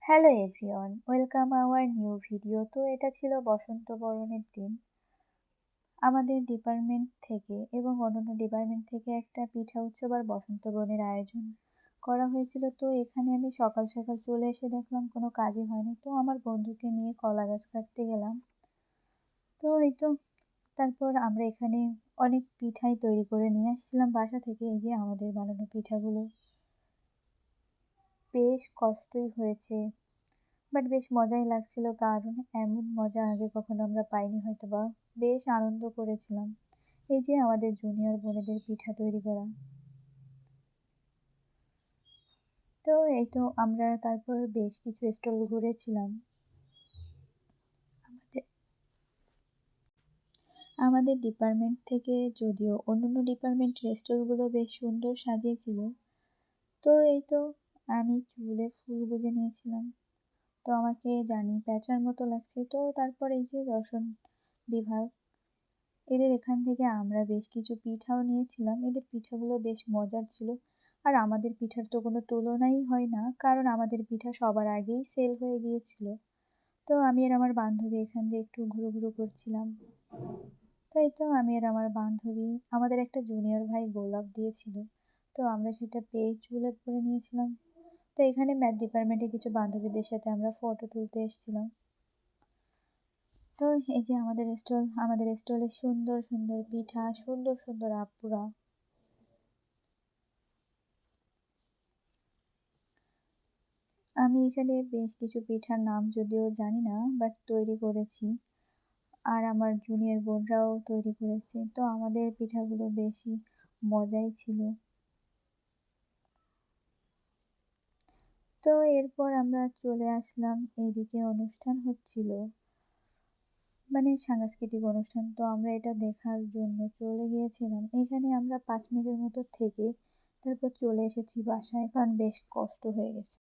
Hello everyone, welcome our new video. তো এটা ছিল বসন্ত বরণের দিন। আমাদের ডিপার্টমেন্ট থেকে এবং অন্যান্য ডিপার্টমেন্ট থেকে একটা পিঠা উৎসব আর বসন্ত বরণের আয়োজন করা হয়েছিল। তো এখানে আমি সকাল সকাল চলে এসে দেখলাম কোনো কাজই হয়নি। তো আমার বন্ধুকে নিয়ে কলা গাছ কাটতে গেলাম। তো এই তো তারপর আমরা এখানে অনেক পিঠাই তৈরি করে নিয়ে আসছিলাম বাসা থেকে। এই যে আমাদের বানানো পিঠাগুলো বেশ কষ্টই হয়েছে, বাট বেশ মজাই লাগছিল, কারণ এমন মজা আগে কখনো আমরা পাইনি হয়তো, বা বেশ আনন্দ করেছিলাম। এই যে আমাদের জুনিয়র বোনেদের পিঠা তৈরি করা। তো এই তো আমরা তারপর বেশ কিছু স্টল ঘুরেছিলাম। আমাদের আমাদের ডিপার্টমেন্ট থেকে যদিও অন্যান্য ডিপার্টমেন্টের স্টলগুলো বেশ সুন্দর সাজিয়েছিল। তো এই তো আমি চুলে ফুল গুজে নিয়েছিলাম। তো আমাকে জানি প্যাঁচার মতো লাগছে। তো তারপর এই যে দর্শন বিভাগ, এদের এখান থেকে আমরা বেশ কিছু পিঠাও নিয়েছিলাম। এদের পিঠাগুলো বেশ মজার ছিল। আর আমাদের পিঠার তো কোনো তুলনাই হয় না, কারণ আমাদের পিঠা সবার আগেই সেল হয়ে গিয়েছিল। তো আমি আর আমার বান্ধবী এখান দিয়ে একটু ঘুরু করছিলাম। তাই তো আমি আর আমার বান্ধবী, আমাদের একটা জুনিয়র ভাই গোলাপ দিয়েছিল, তো আমরা সেটা পেয়ে চুলে পরে নিয়েছিলাম। তো এখানে ম্যাথ ডিপার্টমেন্টে কিছু বান্ধবীদের সাথে আমরা ফটো তুলতে এসেছিলাম। তো এই যে আমাদের স্টলে সুন্দর সুন্দর পিঠা, সুন্দর সুন্দর আপুরা। আমি এখানে বেশ কিছু পিঠার নাম যদিও জানি না, বাট তৈরি করেছি। আর আমার জুনিয়র বোনরাও তৈরি করেছে। তো আমাদের পিঠাগুলো বেশি মজাই ছিল। তো এরপর আমরা চলে আসলাম, এইদিকে অনুষ্ঠান হচ্ছিল, মানে সাংস্কৃতিক অনুষ্ঠান। তো আমরা এটা দেখার জন্য চলে গিয়েছিলাম। এখানে আমরা 5 মিনিটের মতো থেকে তারপর চলে এসেছি বাসায়, কারণ বেশ কষ্ট হয়ে গেছে।